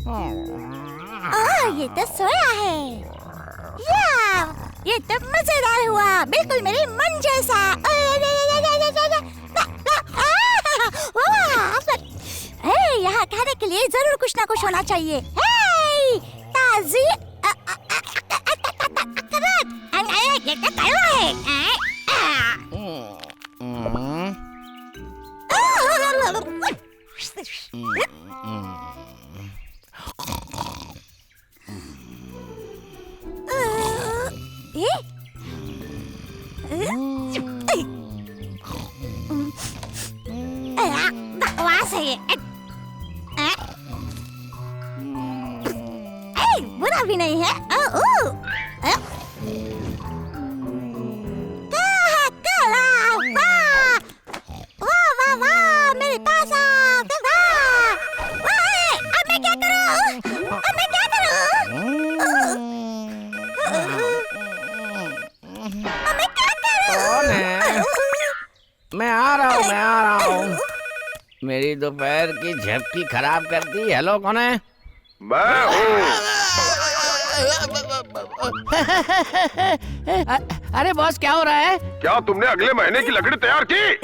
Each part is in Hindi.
ये तो सोया है। ये तो मजेदार हुआ, बिल्कुल मेरे मन जैसा। यहाँ खाने के लिए जरूर कुछ ना कुछ होना चाहिए। ताजी ये क्या कर रहा है? बकवास है ये। बुरा भी नहीं है। मेरे पास अब मैं क्या करूं? कौन है? मैं आ रहा हूँ। मेरी दोपहर की झपकी खराब कर दी। हेलो, कौन है? मैं हूँ। अरे बॉस, क्या हो रहा है? क्या तुमने अगले महीने की लकड़ी तैयार की?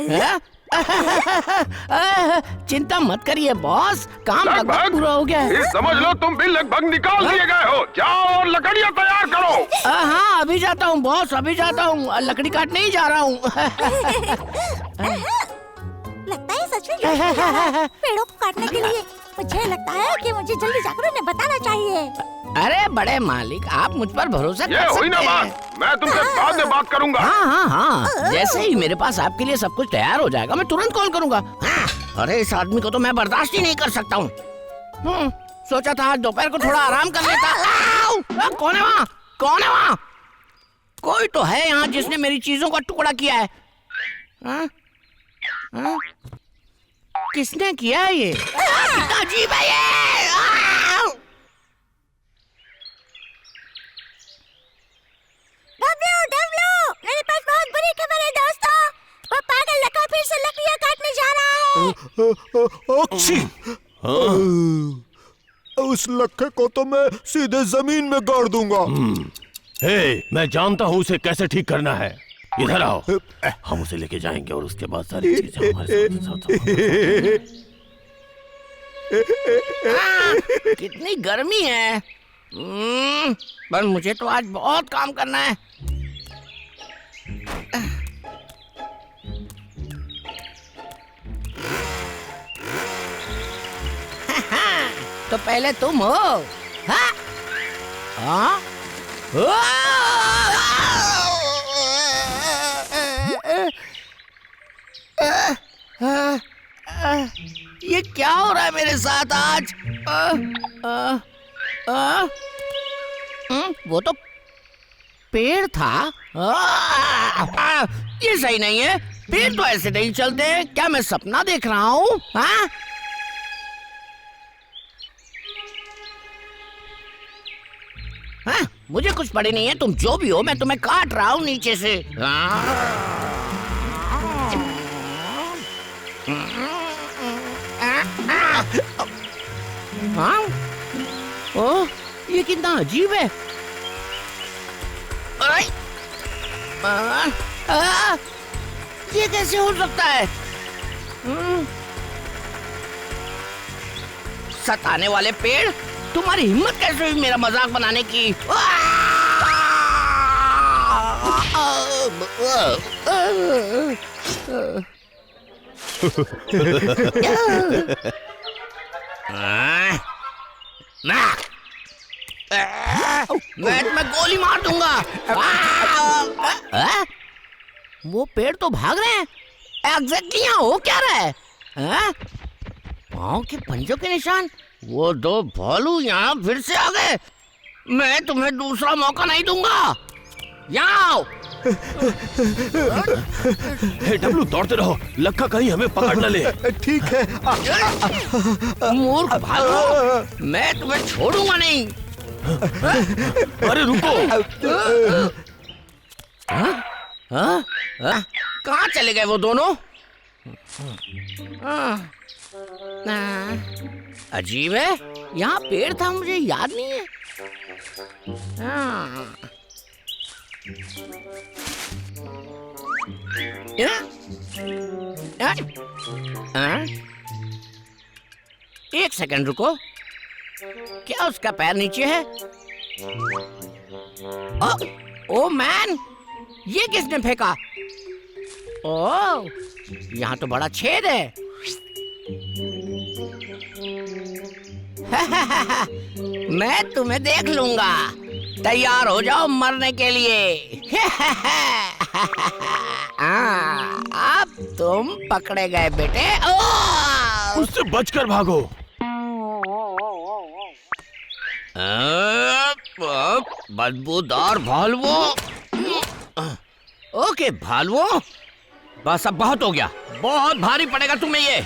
चिंता मत करिए बॉस, काम लगभग पूरा हो गया है। समझ लो तुम भी लगभग निकाल दिए गए हो। जाओ और लकड़ियाँ तैयार करो। हाँ, अभी जाता हूँ बॉस, अभी जाता हूँ। लकड़ी काटने ही जा रहा हूँ। लगता है सच में पेड़ों को काटने के लिए। मुझे लगता है कि मुझे जल्दी जाकर उन्हें बताना चाहिए। अरे बड़े मालिक, आप मुझ पर भरोसा कर सकते हैं। ये हुई ना बात, मैं तुमसे बाद में बात करूंगा। हाँ, जैसे ही मेरे पास आपके लिए सब कुछ तैयार हो जाएगा, मैं तुरंत कॉल करूंगा। अरे इस आदमी को तो मैं बर्दाश्त ही नहीं कर सकता हूँ। सोचा था आज दोपहर को थोड़ा आराम कर लेता। कौन है वहाँ? कौन है वहाँ? कोई तो है यहाँ जिसने मेरी चीजों का टुकड़ा किया है। किसने किया है ये? कितना अजीब है ये। डब्लू, मेरे पास बहुत बुरी खबर है दोस्तों। वो पागल लड़का फिर से लकड़ियाँ काटने जा रहा है। उस लक्के को तो मैं सीधे जमीन में गाड़ दूंगा। मैं जानता हूँ उसे कैसे ठीक करना है। इधर आओ, हम उसे लेके जाएंगे और उसके बाद सारी चीजें हमारे साथ। कितनी गर्मी है। पर मुझे तो आज बहुत काम करना है। तो पहले तुम हो। हाँ? हाँ? ये क्या हो रहा है मेरे साथ आज? वो तो पेड़ था। ये सही नहीं है। पेड़ तो ऐसे नहीं चलते। क्या मैं सपना देख रहा हूँ? हाँ? मुझे कुछ पड़ी नहीं है। तुम जो भी हो, मैं तुम्हें काट रहा हूँ नीचे से। हाँ? ओह, ये कितना अजीब है। ये कैसे हो सकता है? सताने वाले पेड़, तुम्हारी हिम्मत कैसे हुई मेरा मजाक बनाने की? मैं तुम्हें गोली मार दूंगा। वो पेड़ तो भाग रहे हैं। एग्जैक्टली यहाँ हो क्या रहा है? पाँव के पंजों के निशान। वो दो भालू यहाँ फिर से आ गए। मैं तुम्हें दूसरा मौका नहीं दूंगा। यहाँ आओ। डब्लू, दौड़ते रहो, लक्का कहीं हमें पकड़ न ले। ठीक है। मूर्ख भालू, मैं तुम्हें छोड़ूंगा नहीं। अरे रुको। कहाँ चले गए वो दोनों? अजीब है। यहाँ पेड़ था, मुझे याद नहीं है। हाँ। एक सेकंड रुको, क्या उसका पैर नीचे है? ओ मैन, ये किसने फेंका? ओ, यहाँ तो बड़ा छेद है। मैं तुम्हें देख लूंगा, तैयार हो जाओ मरने के लिए। अब तुम पकड़े गए बेटे। उससे बचकर भागो। बदबूदार भालवो। ओके भालवो, बस अब बहुत हो गया, बहुत भारी पड़ेगा तुम्हें ये।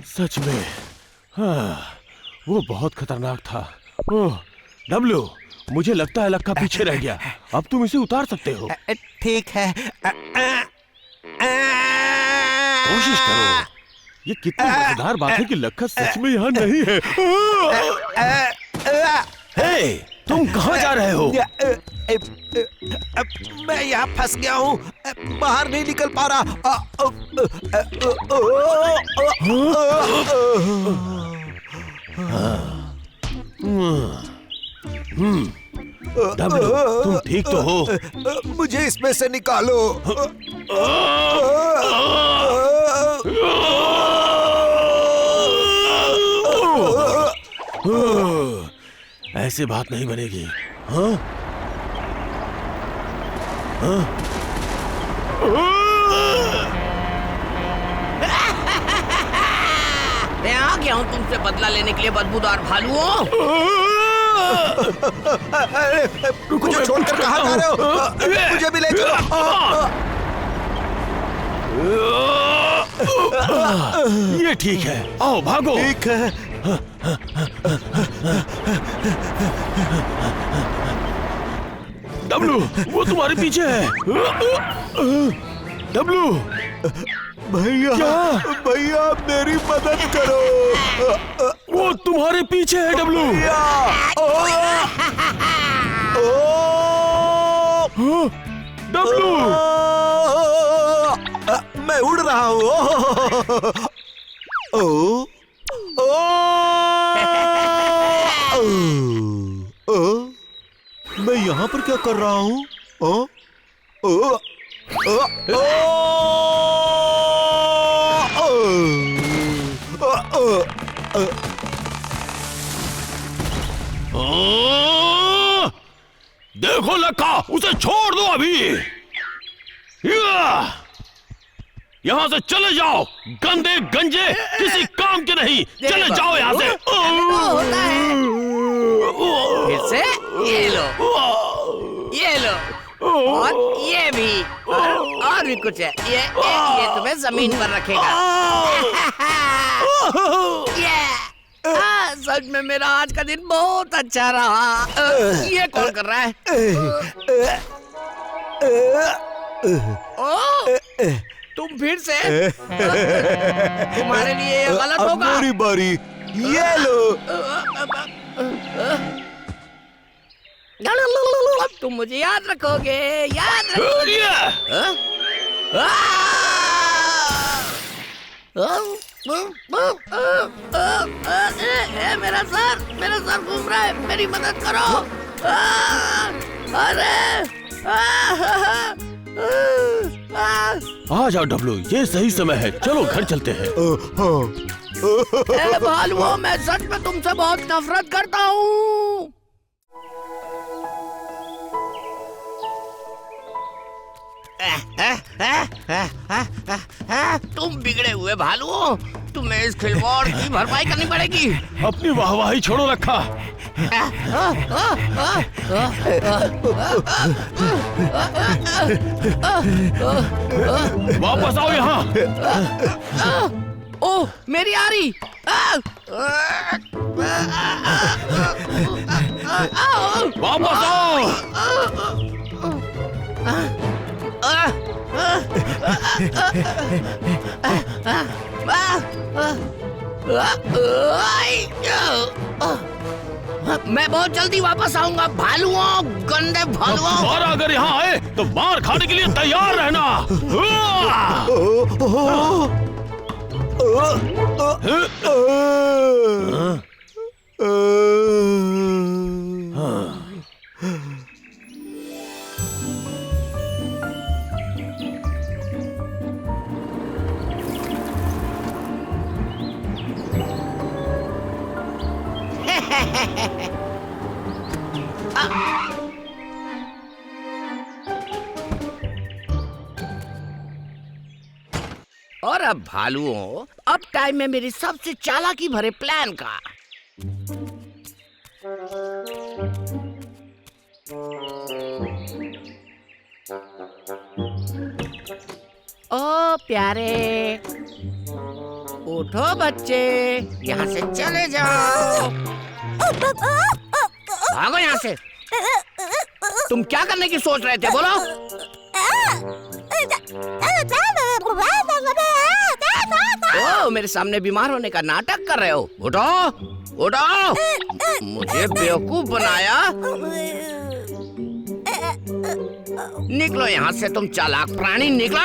सच में वो बहुत खतरनाक था। ओह डब्लू, मुझे लगता है लक्का पीछे रह गया। अब तुम इसे उतार सकते हो। ठीक है। कोशिश करो। ये कितनी मजेदार बात है कि लक्का सच में यहाँ नहीं है। हे, तुम कहाँ जा रहे हो? मैं यहाँ फंस गया हूँ, बाहर नहीं निकल पा रहा। डब्लू, तुम ठीक तो हो? मुझे इसमें से निकालो। ऐसे बात नहीं बनेगी। हाँ? हाँ? मैं आ गया हूँ तुमसे बदला लेने के लिए, बदबूदार भालुओं। मुझे छोड़कर कहाँ जा रहे हो? मुझे भी ले चलो। ये ठीक है, आओ भागो। ठीक है। डब्लू, वो तुम्हारे पीछे है। डब्लू, भैया, भैया मेरी मदद करो। वो तुम्हारे पीछे है डब्लू। डब्लू, मैं उड़ रहा हूँ। मैं यहाँ पर क्या कर रहा हूँ? देखो लक्का, उसे छोड़ दो अभी। यहाँ से चले जाओ, गंदे गंजे, किसी काम के नहीं। चले जाओ यहाँ से। होता है। फिर से ये लो, ये लो, और ये भी, और भी कुछ है। ये तुम्हें जमीन पर रखेगा। सच में मेरा आज का दिन बहुत अच्छा रहा। ये कौन कर रहा है? तुम फिर से? तुम्हारे लिए ये गलत होगा। मेरी बारी, ये लो। अब तुम मुझे याद रखोगे, याद रखोगे। मेरा सर घूम रहा है, मेरी मदद करो। अरे आ जाओ डब्लू, ये सही समय है। चलो घर चलते हैं। भालुओं, मैं सच में तुमसे बहुत नफरत करता हूँ। तुम बिगड़े हुए भालुओं, तुम्हें इस खिलवाड़ की भरपाई करनी पड़ेगी। अपनी वाहवाही छोड़ो रखा। वापस आओ यहाँ। ओह, मेरी आरी। वापस आओ। मैं बहुत जल्दी वापस आऊंगा भालुओं, गंदे भालुओं। दोबारा अगर यहाँ आए तो मार खाने के लिए तैयार रहना। और अब भालुओं, अब टाइम है मेरी सबसे चालाकी भरे प्लान का। ओ प्यारे, उठो बच्चे, यहाँ से चले जाओ। भागो यहाँ से। तुम क्या करने की सोच रहे थे, बोलो? ओ, मेरे सामने बीमार होने का नाटक कर रहे हो? उठो, उठो। मुझे बेवकूफ बनाया। निकलो यहाँ से, तुम चालाक प्राणी, निकलो।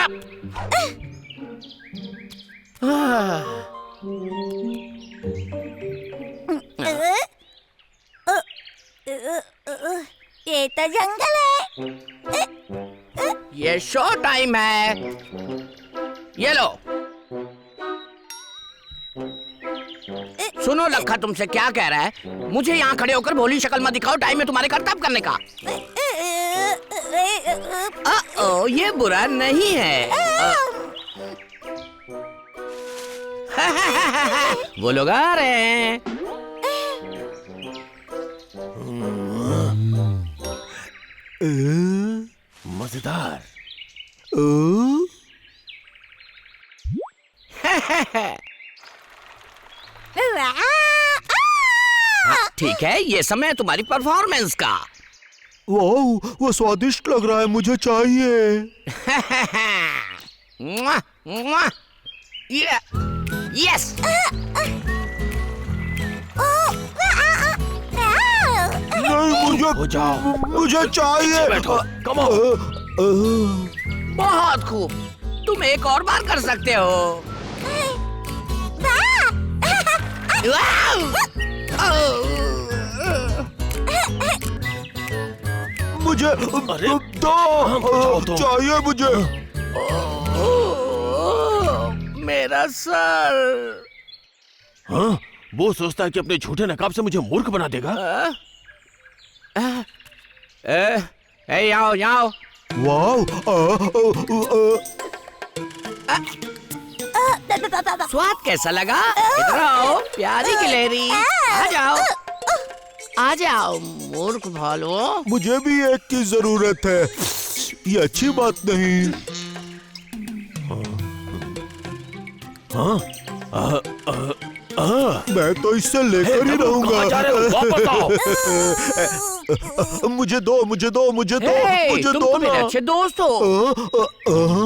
ये तो जंगल है। ये शो टाइम है। ये लो। सुनो लखा, तुमसे क्या कह रहा है? मुझे यहाँ खड़े होकर भोली शक्ल मत दिखाओ, टाइम है तुम्हारे कर्तव्य करने का। ओ, ये बुरा नहीं है। वो लोग आ रहे हैं। मजेदार। ठीक है, ये समय तुम्हारी परफॉर्मेंस का। वाह, वो स्वादिष्ट लग रहा है, मुझे चाहिए। यस। नहीं, हो जाओ। मुझे चाहिए। बैठो, कम ऑन। बहुत खूब, तुम एक और बार कर सकते हो। मुझे अरे, दो चाहिए मुझे। मेरा सर। हाँ, वो सोचता है कि अपने झूठे नकाब से मुझे मूर्ख बना देगा। यहाँ यहाँ। वाह, स्वाद कैसा लगा? इधर आओ प्यारी गिलहरी, आ जाओ, आ जाओ मूर्ख भालुओं। मुझे भी एक की जरूरत है, ये अच्छी बात नहीं। मैं तो इससे लेकर ही रहूंगा। वापस आओ। मुझे दो, मुझे दो, मुझे दो, मुझे तुम दो तो मेरे ना। अच्छे दोस्त हो।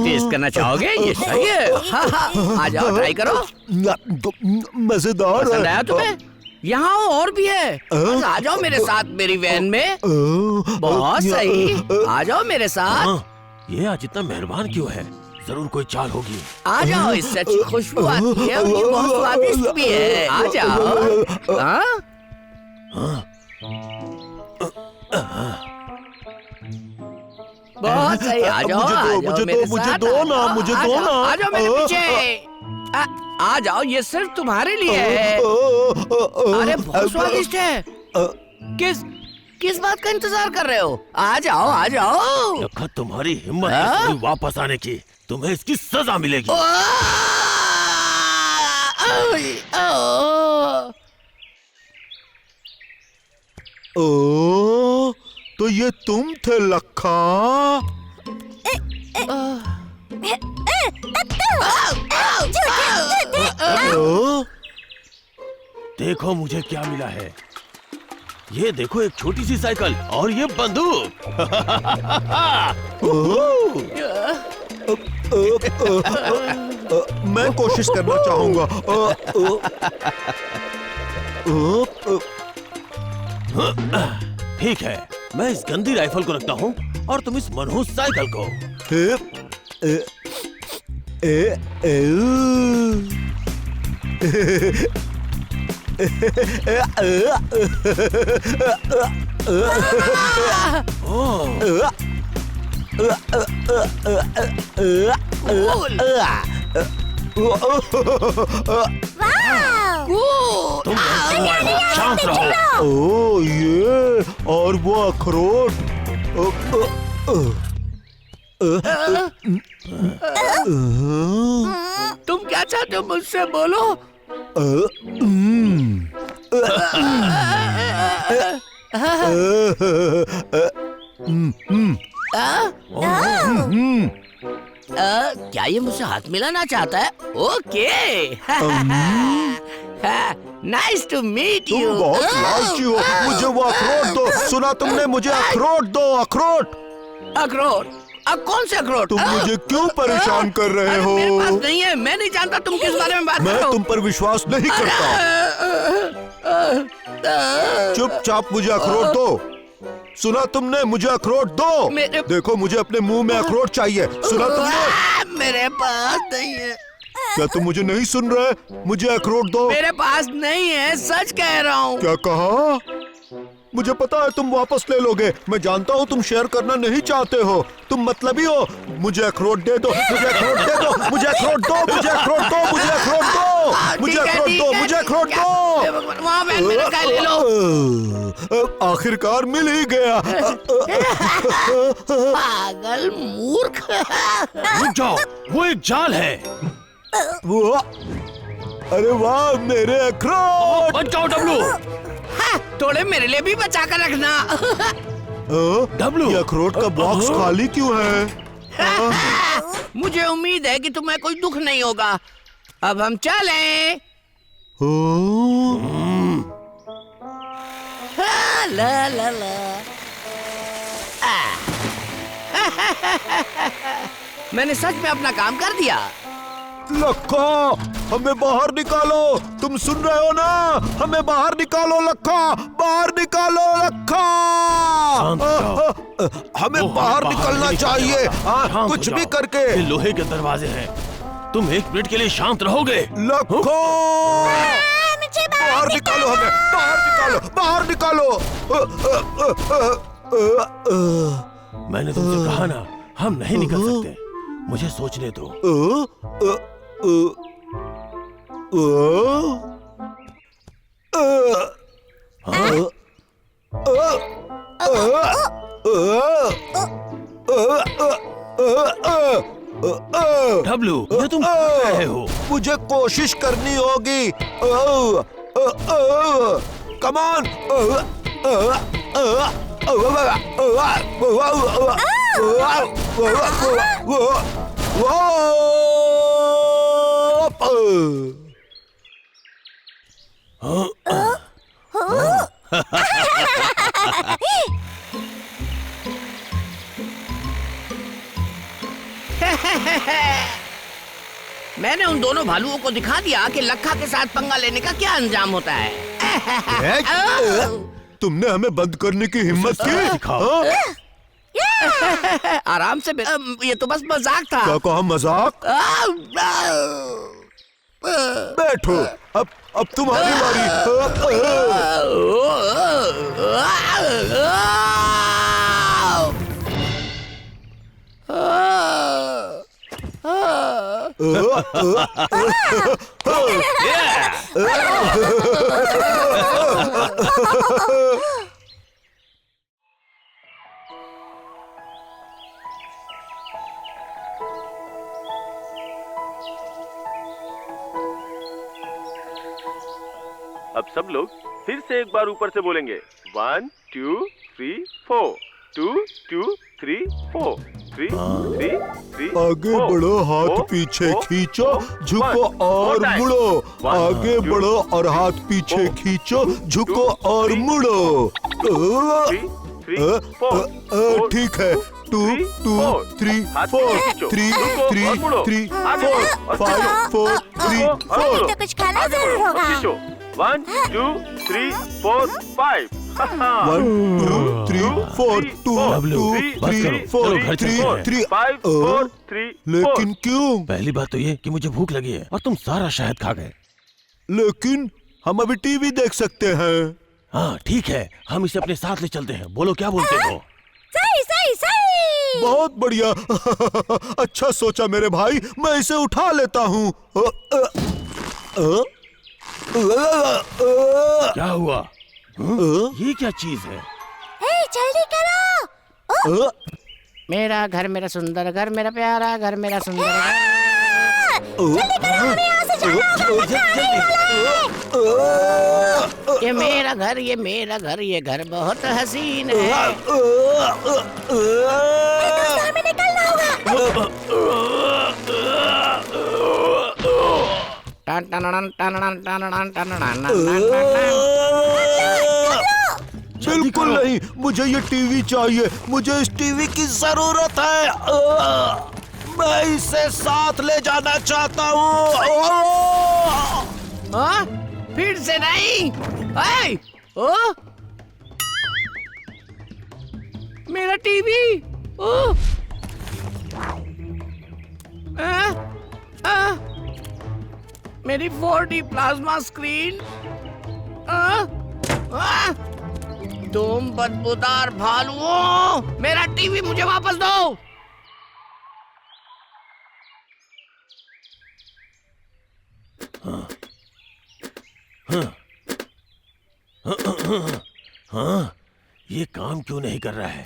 टेस्ट करना चाहोगे? ये सही है। आ जाओ, ट्राई करो। मजेदार पसंद आया है। तुम्हें? यहाँ और भी है। बस आ जाओ मेरे साथ मेरी वैन में। बहुत सही, आ जाओ मेरे साथ। ये आज इतना मेहरबान क्यों है? जरूर कोई चाल होगी। आ जाओ, इससे अच्छी खुशबू आती है और ये बहुत स्वादिष्ट भी है। आ जाओ। बहुत सही, आ जाओ, मुझे दो ना, मुझे दो ना। आ जाओ मेरे पीछे। आ जाओ, ये सिर्फ तुम्हारे लिए है। अरे बहुत स्वादिष्ट है। किस बात का इंतजार कर रहे हो? आ जाओ, आ जाओ। लखा, तुम्हारी हिम्मत है वापस आने की, तुम्हें इसकी सजा मिलेगी। ओ, तो ये तुम थे लखा? देखो मुझे क्या मिला है। ये देखो एक छोटी सी साइकिल और ये बंदूक। मैं कोशिश करना चाहूंगा। ठीक है, मैं इस गंदी राइफल को रखता हूँ और तुम इस मनहूस साइकिल को। तुम शांत रहो। ओ ये और वो अखरोट। तुम क्या चाहते हो मुझसे, बोलो। क्या ये मुझसे हाथ मिलाना चाहता है? ओके। नाइस टू मीट तुम यू। बहुत लालची हो। मुझे वो अखरोट दो। सुना तुमने? मुझे अखरोट दो। अखरोट। अखरोट? अब कौन से अखरोट? तुम मुझे क्यों परेशान कर रहे हो? मेरे पास नहीं है। मैं नहीं जानता तुम किस बारे में बात कर रहे मैं हो। तुम पर विश्वास नहीं करता। चुपचाप मुझे अखरोट दो। सुना तुमने? मुझे अखरोट दो। देखो, मुझे अपने मुंह में अखरोट चाहिए। सुना तुमने? मेरे पास नहीं है। क्या तुम मुझे नहीं सुन रहे? मुझे अखरोट दो। मेरे पास नहीं है, सच कह रहा हूँ। क्या कहा? मुझे पता है तुम वापस ले लोगे। मैं जानता हूँ तुम शेयर करना नहीं चाहते हो। तुम मतलबी हो। मुझे अखरोट दे दो। मुझे अखरोट दे दो। मुझे अखरोट दो। मुझे अखरोट दो। मुझे अखरोट दो। मुझे अखरोट दो। मुझे अखरोट दो। वहाँ बैठ मेरा क्या ले लो। आखिरकार मिल ही गया। पागल मूर्ख। रुक जाओ, वो एक जाल है। अरे वाह, मेरे अखरोट। बच जाओ डब्लू। थोड़े मेरे लिए भी बचा कर रखना। डब्लू, ये अखरोट का बॉक्स खाली क्यों है? मुझे उम्मीद है कि तुम्हें कोई दुख नहीं होगा। अब हम चलें। ला ला ला। मैंने सच में अपना काम कर दिया। लक्का, हमें बाहर निकालो। तुम सुन रहे हो ना? हमें बाहर निकालो लक्का। बाहर निकालो लक्का। हमें बाहर निकलना चाहिए। कुछ भी करके। ये लोहे के दरवाजे हैं। तुम 1 मिनट के लिए शांत रहोगे? लक्का, बाहर निकालो। हमें बाहर निकालो। बाहर निकालो। मैंने तुमसे कहा ना, हम नहीं निकल सकते। मुझे सोचने दो। डब्लू, ये तुम कर रहे हो? मुझे कोशिश करनी होगी। Come on. मैंने उन दोनों भालुओं को दिखा दिया कि लक्का के साथ पंगा लेने का क्या अंजाम होता है। तुमने हमें बंद करने की हिम्मत की? आराम से ये तो बस मजाक था। क्या कहा? मजाक? बैठो। अब तुम्हारी बारी। अब सब लोग फिर से एक बार ऊपर से बोलेंगे 1 2 3 4 2 2 3 4। 3 हाँ। 3 3 आगे बढ़ो, हाथ पीछे खींचो, झुको और मुड़ो। आगे बढ़ो और हाथ पीछे खींचो, झुको और मुड़ो। 3 4 ठीक है। 2 2 3 4 3 3 3 4 5 4 3 4। तो कुछ खाना जरूर होगा। 1 2 3 4 5 1 2 3 4 2 डब्लू, 2 बस 3 करो, 4 चलो घर चलते 3 हैं। 3 5 4 3 लेकिन क्यों? पहली बात तो ये कि मुझे भूख लगी है और तुम सारा शहद खा गए। लेकिन हम अभी टीवी देख सकते हैं। हाँ ठीक है, हम इसे अपने साथ ले चलते हैं। बोलो क्या बोलते हो? सही सही सही। बहुत बढ़िया। अच्छा सोचा मेरे भाई, मैं इसे उठा लेता हूँ। क्या हुआ? ये क्या चीज है? हे जल्दी करो। मेरा घर मेरा सुंदर घर, मेरा प्यारा घर, मेरा सुंदर घर। जल्दी करो, हमें यहाँ से जाना होगा, बच्चा आने वाला है। ये मेरा घर, ये मेरा घर, ये घर बहुत हसीन है। हमें निकलना होगा। टन टन टन टन टन टन टन टन। बिल्कुल नहीं, मुझे ये टीवी चाहिए। मुझे इस टीवी की जरूरत है। मैं इसे साथ ले जाना चाहता हूँ। हाँ? फिर से नहीं। ऐ, ओ? मेरा टीवी। ओ? मेरी 4D प्लाज्मा स्क्रीन। तुम बदबूदार भालुओं, मेरा टीवी मुझे वापस दो। हाँ, ये काम क्यों नहीं कर रहा है?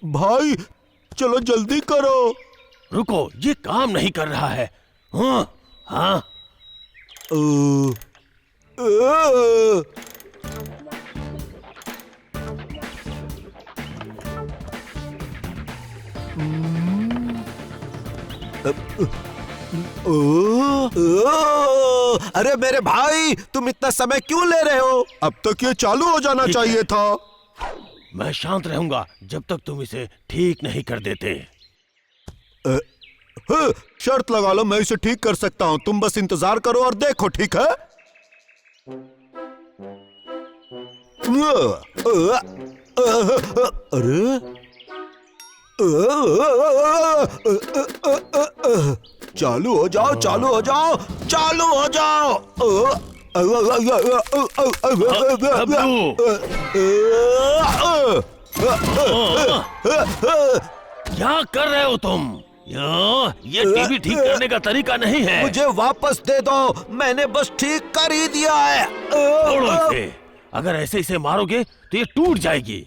भाई चलो जल्दी करो। रुको, ये काम नहीं कर रहा है। हाँ हाँ। अरे मेरे भाई, तुम इतना समय क्यों ले रहे हो? अब तक ये चालू हो जाना ठीक चाहिए था। मैं शांत रहूंगा जब तक तुम इसे ठीक नहीं कर देते। शर्त लगा लो, मैं इसे ठीक कर सकता हूँ। तुम बस इंतजार करो और देखो, ठीक है? अरे चालू हो जाओ, चालू हो जाओ, चालू हो जाओ। क्या कर रहे हो तुम? ये टीवी ठीक करने का तरीका नहीं है। मुझे वापस दे दो, मैंने बस ठीक कर ही दिया है। छोड़ो इसे। अगर ऐसे इसे मारोगे तो ये टूट जाएगी।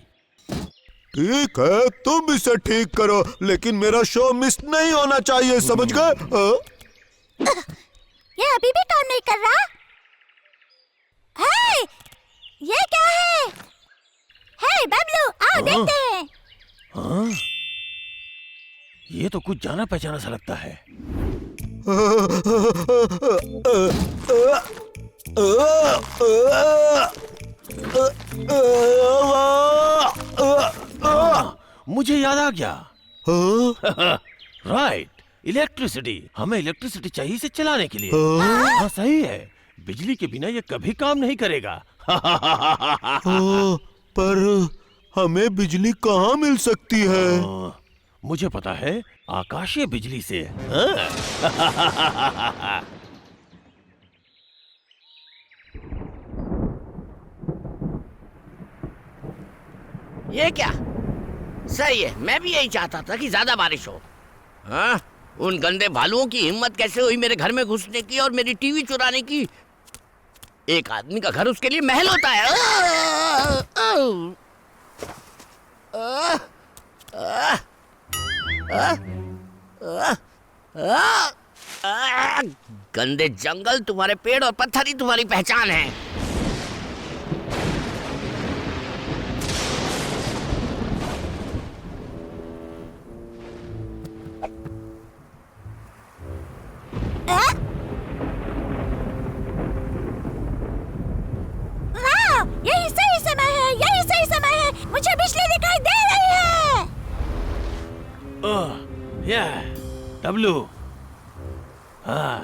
ठीक है, तुम इसे ठीक करो, लेकिन मेरा शो मिस नहीं होना चाहिए, समझ गए? ये अभी भी काम नहीं कर रहा। हे, ये क्या है? हे बबलू, आओ देखते हैं। हाँ? ये तो कुछ जाना पहचाना सा लगता है। मुझे याद आ गया। Right, electricity. हमें इलेक्ट्रिसिटी चाहिए इसे चलाने के लिए। हाँ सही है, बिजली के बिना ये कभी काम नहीं करेगा। पर हमें बिजली कहाँ मिल सकती है? मुझे पता है, आकाशीय बिजली से। ये क्या? सही है, मैं भी यही चाहता था कि ज्यादा बारिश हो। हाँ? उन गंदे भालुओं की हिम्मत कैसे हुई मेरे घर में घुसने की और मेरी टीवी चुराने की? एक आदमी का घर उसके लिए महल होता है। गंदे जंगल, तुम्हारे पेड़ और पत्थर ही तुम्हारी पहचान है। डब्लू, हाँ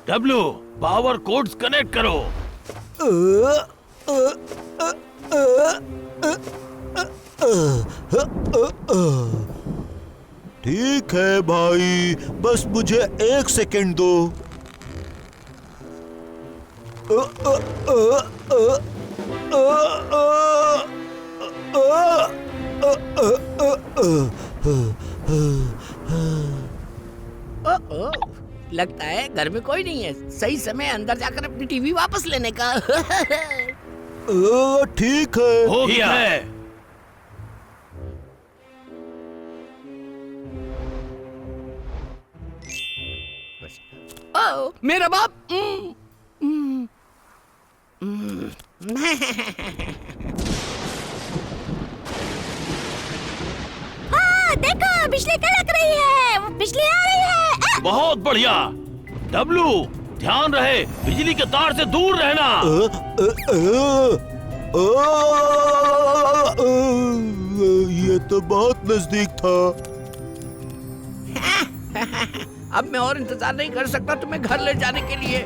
डब्लू, पावर कोड्स कनेक्ट करो। ठीक है भाई, बस मुझे 1 सेकंड दो। ओह, लगता है घर में कोई नहीं है। सही समय अंदर जाकर अपनी टीवी वापस लेने का। ठीक है। हो गया है। ओह, मेरा बाप। हाँ देखो, बिजली कड़क रही है, बिजली आ रही है। बहुत बढ़िया। डब्लू, ध्यान रहे, बिजली के तार से दूर रहना। ये तो बहुत नजदीक था। अब मैं और इंतजार नहीं कर सकता तुम्हें घर ले जाने के लिए।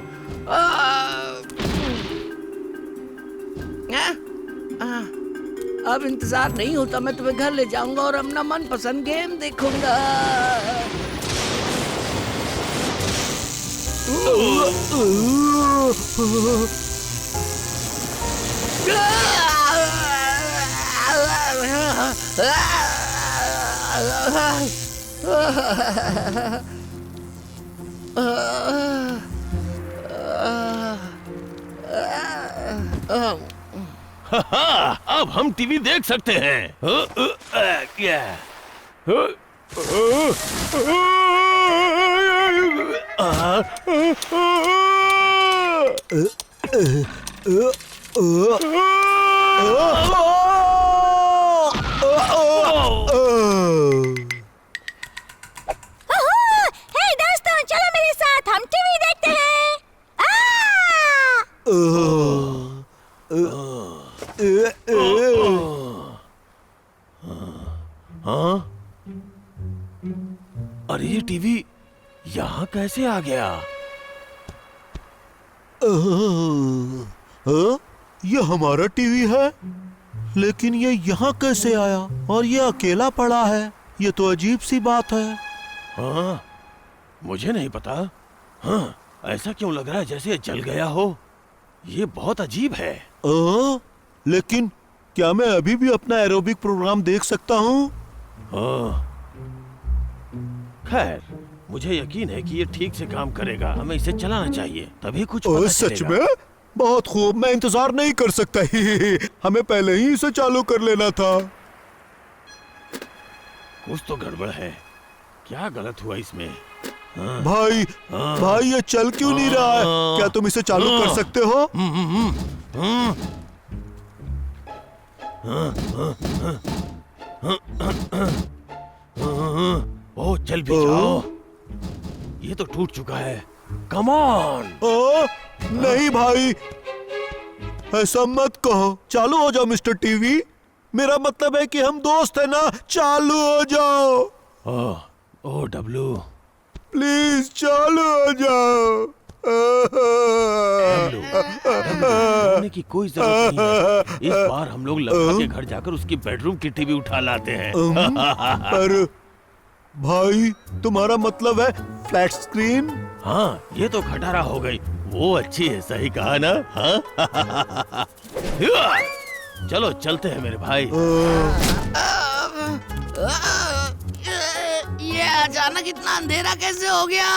अब इंतजार नहीं होता, मैं तुम्हें घर ले जाऊंगा और अपना मनपसंद गेम देखूंगा। अब हम टीवी देख सकते हैं। क्या? हे दोस्तों, चलो मेरे साथ, हम टीवी देखते हैं। हाँ? अरे ये टीवी यहाँ कैसे आ गया? ये हमारा टीवी है, लेकिन ये यहाँ कैसे आया और ये अकेला पड़ा है? ये तो अजीब सी बात है। हाँ, मुझे नहीं पता। हाँ, ऐसा क्यों लग रहा है जैसे ये जल गया हो? ये बहुत अजीब है। लेकिन क्या मैं अभी भी अपना एरोबिक प्रोग्राम देख सकता हूँ? खैर, मुझे यकीन है कि ये ठीक से काम करेगा। हमें इसे चलाना चाहिए, तभी कुछ ओह, पता सच चलेगा। में? बहुत खूब, मैं इंतजार नहीं कर सकता। हमें पहले ही इसे चालू कर लेना था। कुछ तो गड़बड़ है। क्या गलत हुआ इसमें? भाई, भाई ये चल क्यों नहीं रहा है? क्या तुम इसे चालू कर सकते हो? ओह, चल भी जाओ। ये तो टूट चुका है। Come on. नहीं भाई, ऐसा मत कहो। चालू हो जाओ मिस्टर टीवी। मेरा मतलब है कि हम दोस्त है ना। चालू हो जाओ। ओह डब्लू, प्लीज चालू हो जाओ। डरने की कोई जरूरत नहीं है। इस बार हम लोग लता के घर जाकर उसकी बेडरूम की टीवी उठा लाते हैं। पर भाई, तुम्हारा मतलब है फ्लैट स्क्रीन? हाँ, ये तो खटारा हो गई। वो अच्छी है, सही कहा ना? हाँ? चलो चलते हैं मेरे भाई। ये अचानक इतना अंधेरा कैसे हो गया?